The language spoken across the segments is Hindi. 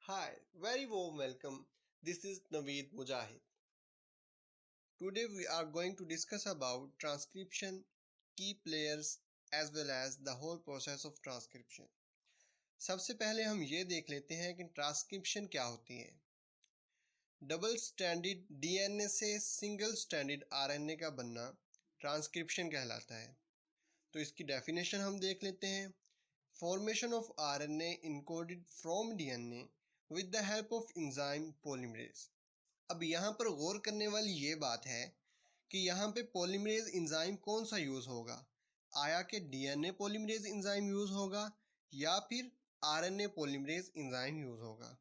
Hi, very warm welcome. This is Naveed Mujahid. Today we are going to discuss about transcription, key players as well as the whole process of transcription. सबसे पहले हम ये देख लेते हैं कि ट्रांसक्रिप्शन क्या होती है। डबल स्टैंडर्ड डीएनए से सिंगल स्टैंडर्ड आरएनए का बनना ट्रांसक्रिप्शन कहलाता है। तो इसकी डेफिनेशन हम देख लेते हैं। Formation of RNA encoded from DNA with the help of enzyme polymerase. अब यहाँ पर गौर करने वाली ये बात है कि यहाँ पे पॉलीमरेज एंजाइम कौन सा यूज़ होगा। आया कि डीएनए पॉलीमरेज एंजाइम यूज़ होगा या फिर आरएनए पॉलीमरेज एंजाइम यूज़ होगा।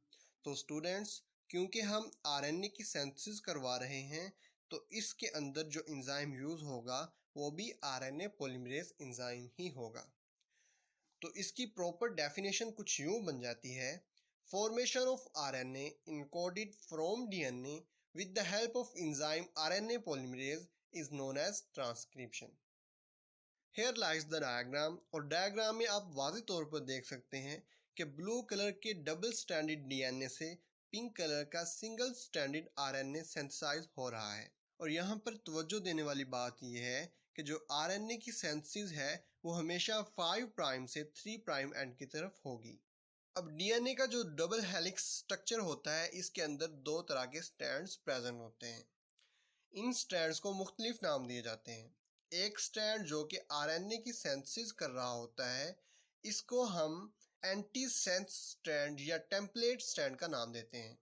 तो स्टूडेंट्स, क्योंकि हम आरएनए की सिंथेसिस करवा रहे हैं तो इसके अंदर जो एंजाइम यूज़ होगा वो भी आरएनए पॉलीमरेज एंजाइम ही होगा। तो इसकी प्रॉपर डेफिनेशन कुछ यूँ बन जाती है। Formation of RNA encoded from DNA with the help of enzyme RNA polymerase is known as transcription. Here lies the diagram और डायग्राम में आप वाज़ेह तौर पर देख सकते हैं कि ब्लू कलर के डबल स्टैंडर्ड डीएनए से पिंक कलर का सिंगल स्टैंडर्ड आरएनए सिंथेसाइज हो रहा है। और यहाँ पर तवज्जो देने वाली बात यह है कि जो आरएनए की सिंथेसिस है वो हमेशा 5 प्राइम से 3 प्राइम एंड की तरफ होगी। अब डीएनए का जो डबल हेलिक्स स्ट्रक्चर होता है इसके अंदर दो तरह के स्ट्रैंड्स प्रेजेंट होते हैं। इन स्ट्रैंड्स को मुख्तलिफ नाम दिए जाते हैं। एक स्ट्रैंड जो कि आरएनए की सिंथेसिस कर रहा होता है इसको हम एंटी सेंस स्ट्रैंड या टेम्पलेट स्ट्रैंड का नाम देते हैं।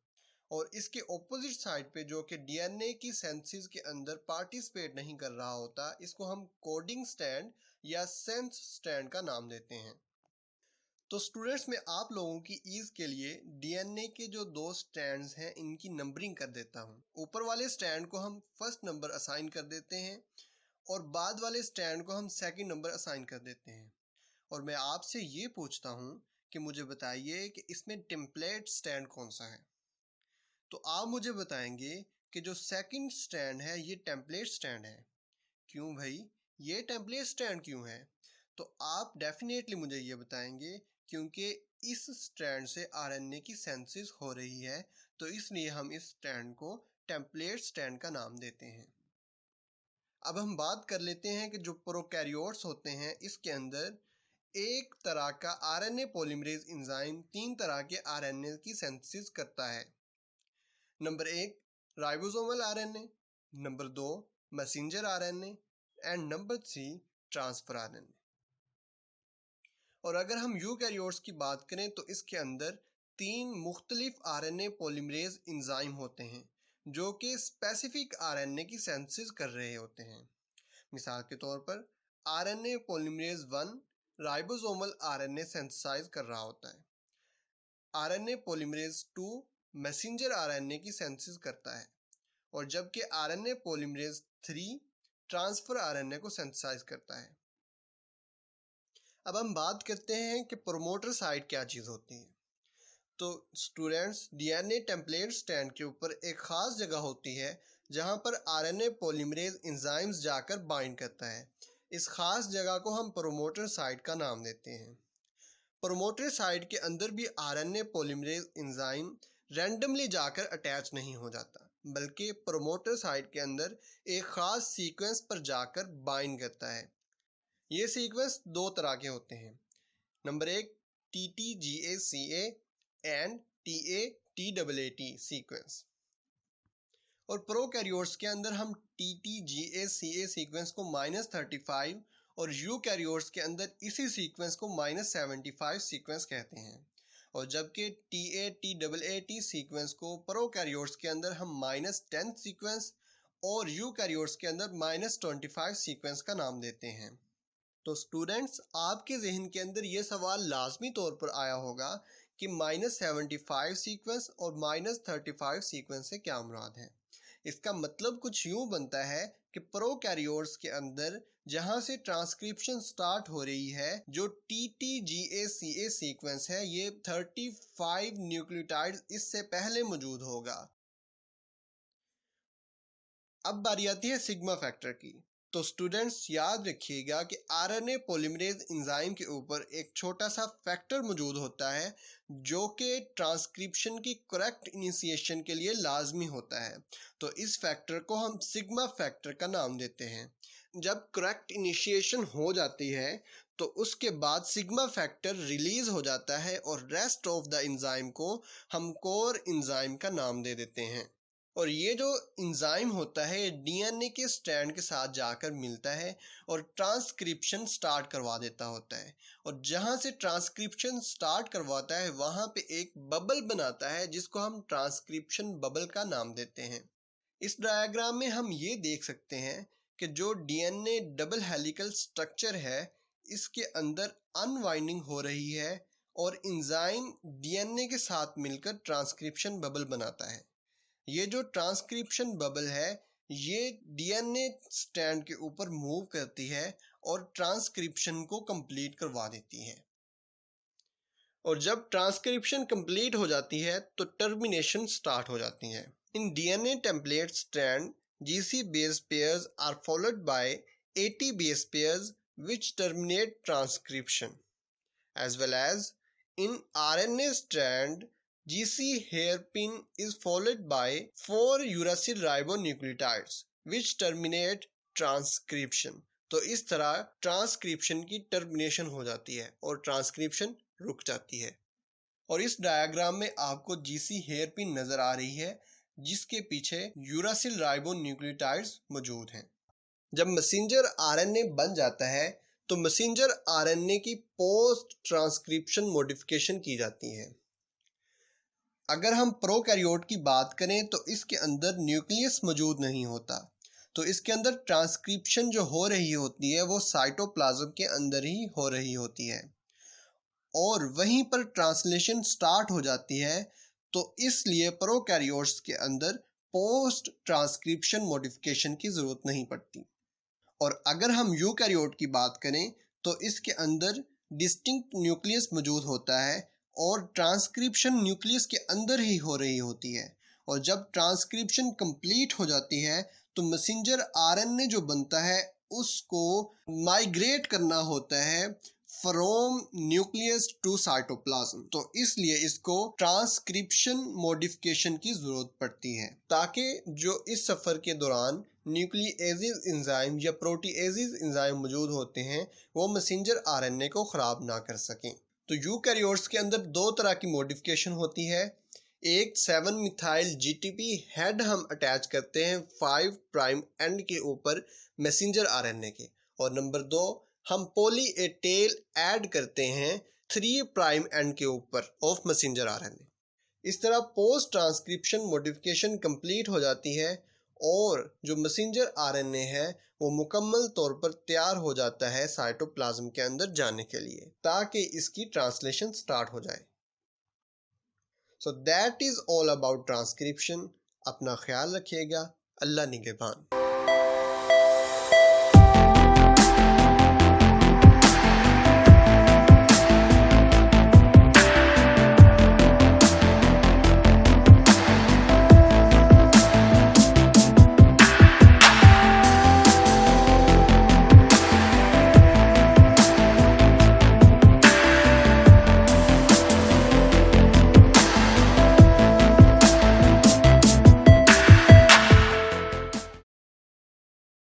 और इसके ऑपोजिट साइड पे जो कि डीएनए की सिंथेसिस के अंदर पार्टिसिपेट नहीं कर रहा होता इसको हम कोडिंग स्ट्रैंड या सेंस स्ट्रैंड का नाम देते हैं। तो स्टूडेंट्स, मैं आप लोगों की ईज के लिए डीएनए के जो दो स्ट्रैंड्स हैं इनकी नंबरिंग कर देता हूँ। ऊपर वाले स्ट्रैंड को हम फर्स्ट नंबर असाइन कर देते हैं और बाद वाले स्ट्रैंड को हम सेकंड नंबर असाइन कर देते हैं। और मैं आपसे ये पूछता हूँ कि मुझे बताइए कि इसमें टेम्पलेट स्ट्रैंड कौन सा है। तो आप मुझे बताएंगे कि जो सेकंड स्ट्रैंड है ये टेम्पलेट स्ट्रैंड है। क्यों भाई, ये टेम्पलेट स्ट्रैंड क्यों है? तो आप डेफिनेटली मुझे ये बताएंगे क्योंकि इस स्ट्रैंड से आरएनए की सिंथेसिस हो रही है तो इसलिए हम इस स्ट्रैंड को टेम्पलेट स्ट्रैंड का नाम देते हैं। अब हम बात कर लेते हैं कि जो प्रोकैरियोट्स होते हैं इसके अंदर एक तरह का आरएनए पॉलीमरेज एंजाइम 3 तरह के आरएनए की सिंथेसिस करता है। Number 1 ribosomal RNA, number 2 messenger RNA and number 3 transfer RNA. और अगर हम यूकैरियोट्स की बात करें तो इसके अंदर 3 मुख्तलिफ आरएनए पॉलीमरेज एंजाइम होते हैं जो कि स्पेसिफिक आरएनए की सिंथेसिस कर रहे होते हैं। मिसाल के तौर पर RNA polymerase 1 ribosomal RNA synthesise कर रहा होता है। आरएनए पॉलीमरेज 2 मैसेंजर आरएनए की सिंथेसिस करता है और जबकि आरएनए पॉलीमरेज 3 ट्रांसफर आरएनए को सिंथेसाइज करता है। अब हम बात करते हैं कि प्रोमोटर साइट क्या चीज़ होती है। तो स्टूडेंट्स, डीएनए टेम्पलेट स्ट्रैंड के ऊपर एक ख़ास जगह होती है जहां पर आरएनए पॉलीमरेज एंजाइम्स जाकर बाइंड करता है। इस ख़ास जगह को हम प्रोमोटर साइट का नाम देते हैं। प्रोमोटर साइट के अंदर भी आरएनए पॉलीमरेज एंजाइम रैंडमली जाकर अटैच नहीं हो जाता बल्कि प्रोमोटर साइट के अंदर एक ख़ास सीक्वेंस पर जाकर बाइंड करता है। ये सीक्वेंस दो तरह के होते हैं। Number 1 TTGACA and TATAT sequence. और प्रोकैरियोट्स के अंदर हम TTGACA सीक्वेंस को -35 और यूकैरियोट्स के अंदर इसी सीक्वेंस को -75 सीक्वेंस कहते हैं। और जबकि TATAT सीक्वेंस को प्रोकैरियोट्स के अंदर हम -10 सीक्वेंस और यूकैरियोट्स के अंदर -25 सीक्वेंस का नाम देते हैं। तो स्टूडेंट्स, आपके जहन के अंदर ये सवाल लाजमी तौर पर आया होगा कि -75 सीक्वेंस और -35 सीक्वेंस से क्या मुराद है। इसका मतलब कुछ यूँ बनता है कि प्रोकैरियोट्स के अंदर जहाँ से ट्रांसक्रिप्शन स्टार्ट हो रही है जो TTGACA सीक्वेंस है ये 35 न्यूक्लियोटाइड्स इससे पहले मौजूद होगा। अब बारी आती है सिग्मा फैक्टर की। तो स्टूडेंट्स याद रखिएगा कि आरएनए पॉलीमरेज एंजाइम के ऊपर एक छोटा सा फैक्टर मौजूद होता है जो कि ट्रांसक्रिप्शन की करेक्ट इनिशिएशन के लिए लाजमी होता है। तो इस फैक्टर को हम सिग्मा फैक्टर का नाम देते हैं। जब करेक्ट इनिशिएशन हो जाती है तो उसके बाद सिग्मा फैक्टर रिलीज हो जाता है और रेस्ट ऑफ द एंजाइम को हम कोर एंजाइम का नाम दे देते हैं। और ये जो एंजाइम होता है डीएनए के स्ट्रैंड के साथ जाकर मिलता है और ट्रांसक्रिप्शन स्टार्ट करवा देता होता है। और जहाँ से ट्रांसक्रिप्शन स्टार्ट करवाता है वहाँ पे एक बबल बनाता है जिसको हम ट्रांसक्रिप्शन बबल का नाम देते हैं। इस डायग्राम में हम ये देख सकते हैं कि जो डीएनए डबल हेलिकल स्ट्रक्चर है इसके अंदर अनवाइंडिंग हो रही है और एंजाइम डीएनए के साथ मिलकर ट्रांसक्रिप्शन बबल बनाता है। ये जो ट्रांसक्रिप्शन बबल है ये डीएनए स्ट्रैंड के ऊपर मूव करती है और ट्रांसक्रिप्शन को कंप्लीट करवा देती है। और जब ट्रांसक्रिप्शन कंप्लीट हो जाती है तो टर्मिनेशन स्टार्ट हो जाती है। In DNA template strand GC base pairs are followed by AT base pairs which terminate transcription, as well as in RNA strand GC hairpin is followed by 4 uracil ribonucleotides which terminate transcription। तो इस तरह ट्रांसक्रिप्शन की टर्मिनेशन हो जाती है और ट्रांसक्रिप्शन रुक जाती है। और इस डायग्राम में आपको GC हेयरपिन नजर आ रही है जिसके पीछे यूरासिल राइबोन्यूक्लियोटाइड्स मौजूद हैं। जब मैसेंजर आरएनए बन जाता है तो मैसेंजर आरएनए की पोस्ट ट्रांसक्रिप्शन मॉडिफिकेशन की जाती है। अगर हम प्रोकैरियोट की बात करें तो इसके अंदर न्यूक्लियस मौजूद नहीं होता, तो इसके अंदर ट्रांसक्रिप्शन जो हो रही होती है वो साइटोप्लाज्म के अंदर ही हो रही होती है और वहीं पर ट्रांसलेशन स्टार्ट हो जाती है। तो इसलिए प्रोकैरियोट्स के अंदर पोस्ट ट्रांसक्रिप्शन मॉडिफिकेशन की जरूरत नहीं पड़ती। और अगर हम यूकैरियोट की बात करें तो इसके अंदर डिस्टिंक्ट न्यूक्लियस मौजूद होता है और ट्रांसक्रिप्शन न्यूक्लियस के अंदर ही हो रही होती है। और जब ट्रांसक्रिप्शन कंप्लीट हो जाती है तो मैसेंजर आरएनए जो बनता है उसको माइग्रेट करना होता है फ्रॉम न्यूक्लियस टू साइटोप्लाज्म। तो इसलिए इसको ट्रांसक्रिप्शन मॉडिफिकेशन की जरूरत पड़ती है ताकि जो इस सफर के दौरान न्यूक्लिएजेज एंजाइम या प्रोटीएजेज एंजाइम मौजूद होते हैं वो मैसेंजर आरएनए को खराब ना कर सकें। तो यूकैरियोट्स के अंदर दो तरह की मॉडिफिकेशन होती है। एक 7 मिथाइल जीटीपी हेड हम अटैच करते हैं 5 प्राइम एंड के ऊपर मैसेंजर आरएनए के, और नंबर 2 हम पॉली ए टेल ऐड करते हैं 3 प्राइम एंड के ऊपर ऑफ मैसेंजर आरएनए। इस तरह पोस्ट ट्रांसक्रिप्शन मॉडिफिकेशन कंप्लीट हो जाती है और जो मैसेंजर आरएनए है वो मुकम्मल तौर पर तैयार हो जाता है साइटोप्लाज्म के अंदर जाने के लिए ताकि इसकी ट्रांसलेशन स्टार्ट हो जाए। So that is all about transcription. अपना ख्याल रखिएगा। अल्लाह निगहबान।